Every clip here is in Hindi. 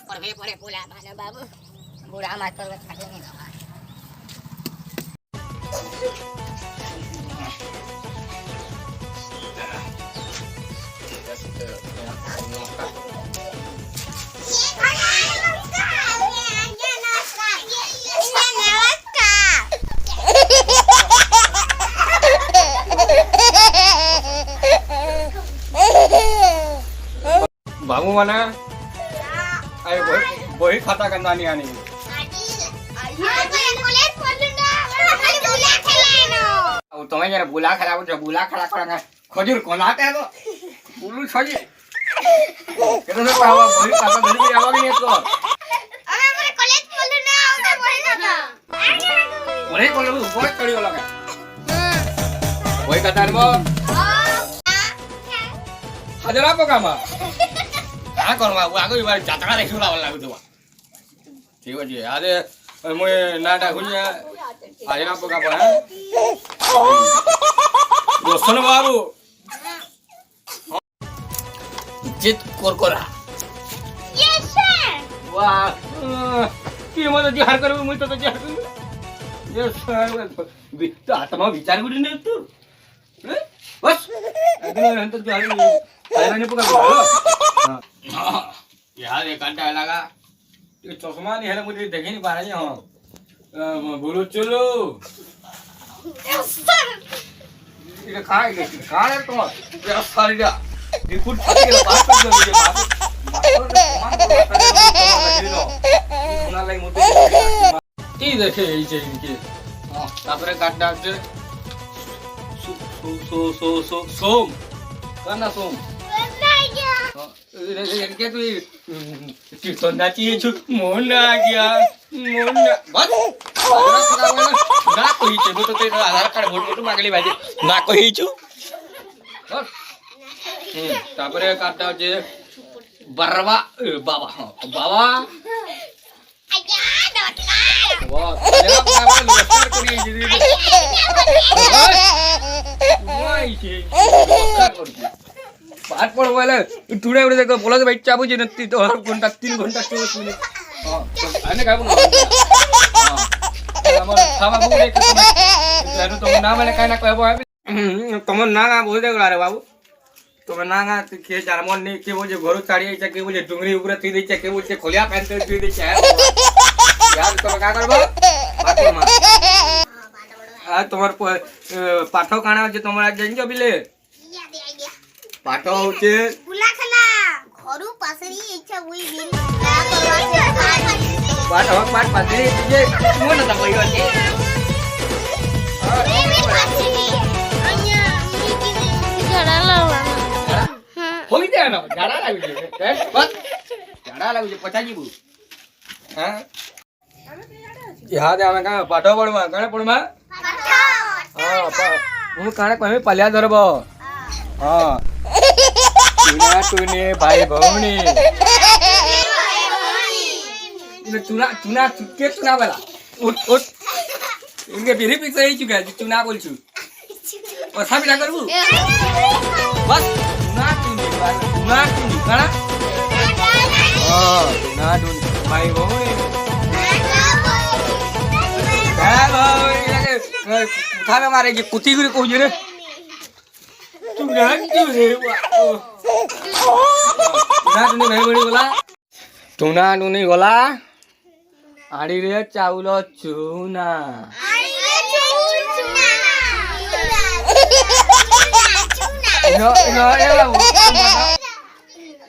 पढ़े पढ़े बोला माने बाबू बुढ़ा मास्टर का छाटे नहीं दवा बाबू माना अरे वही खाता करना नहीं आनी तुम्हें जरा बुला खड़ा जो बुला खड़ा करा खजूर कोनाते है तो बुलू छोड़ी कितना से पावा वही खाता धरी भी आवा नहीं तो अबे मेरे कॉलेज बोलू ना उसे वही ना वही बोलू वही चढ़ी वाला का वही खाता है वो हजरा पोकामा क्या करूँ वो आगे बार जातरा देखियो ला वाला तो ठीक है जी अरे मुझे नाटा हुई आज ना पोका पड़ा दोस्तों बाबू जित कोरकोरा यस सर वाह कि मत जी हर करू मुझे तो जी हर करू यस सर तो आत्मा विचार करू नहीं तू बस अगले हंत जो आली आयराने पोका हां यार एक घंटा लगा ये चश्मा नहीं है मुझे देख नहीं पा रही हां बोलो चलो ये खाए है तो ये सारी जा ये कुछ के बात कर दो ये बात सुना लाई मोटे ती देखे ये इनके हां तापरे काट डालते सोम करना सोम इनके तो किसोंदा चाहिए जो मोन आ गया मोन बस ना कोई चे तो तेरा आधार कार्ड वोट मागली भाई ना कोई छु बस तापरे काटा जे बरवा बाबा बाबा आया डटला वाह तेरा बाबा लश्कर करी जी वाई छे लश्कर करी पाठ पढ़वायला टुडे एवढे देखो बोला भाई चाबू जी नक्की तो 3 घंटा 24 मिनिट हां आने काय बोलू हां हमर खावा बुक देख तुम तो ना माने काय ना कहबो तुम ना ना बोल दे रे बाबू तुम ना ना के जारमन नहीं के बोले घरो साड़ी आइछा के बोले डुंगरी ऊपर थी देछा के बोले खोलिया पहन के थी देछा यार तुम का करबो पाठो मा आ तुम्हार पाठो काना जे तुमरा जंजो बिले पाठो होचे बुला खला घरू पासरी इच्छा हुई बिल पाठो पाठ पासरी तुझे कोण आता पहिलो आहे होई दे ना झाडा लागली बस झाडा लागली पचाजी बू हां हाँ दे आमे का पाठो पढमा काणे पढमा हां मु काणे कमे पल्या धरबो हां चुना चुने भाई भौणी चुना चुना चुके चुना वाला उठ उठ इनके बिरी पिक्चर ही चुका चुना बोल छु और साबित करू बस चुना चुने काना हां चुना चुने भाई भौणी उठावे मारे जे कुती गुरी कहू रे चुना चुने भाई भौणी बोला चुना चुनी गला आड़ी रे चाउल चुना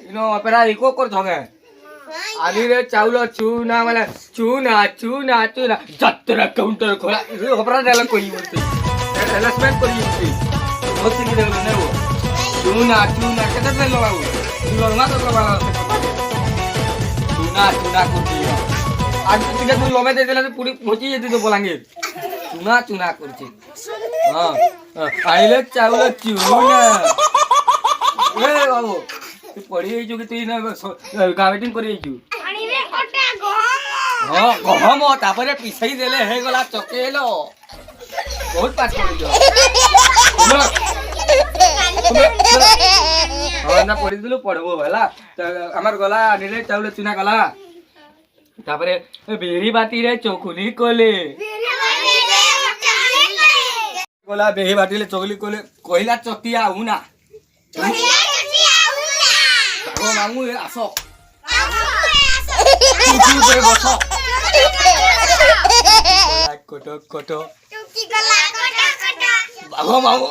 इनो अपेरा इको कर थगे आड़ी रे चाउल चुना माने चुना चुना चुना जत्रा काउंटर खोला अपेरा देला कोई बोलते एलासमेंट करी बोलते बहुत की देला ने वो चुना चुना केते देलो बाबू लोना तो बाबा चुना चुना करती आज तुझे तू लोमे दे देला तो पूरी पहुंची जेती तो बोलांगे चुना चुना करती हां आइले चावल चुना ए बाबू तू पढ़ी आइजु कि तू ना गावेटिंग करी आइजु पानी रे कोटा गहम हां गहम तापरे पिसई देले हे गला चकेलो बहुत पाठ करियो ନା ପଢିଥିଲୁ ପଢବ ହେଲା ଆମର ଗଲା ଆଣିଲେ ଚାଉଳ ଚୁନା ଗଲା ତାପରେ ବିରି ବାଟିରେ ଚକୁଲି କଲେ ଗଲା ବେହି ବାଟିଲେ ଚକୁଲି କଲେ କହିଲା ଚଟିଆ ଉନା ମାମୁ ଆସ ବସ କଟ କଟ ବାଘ ମାମୁ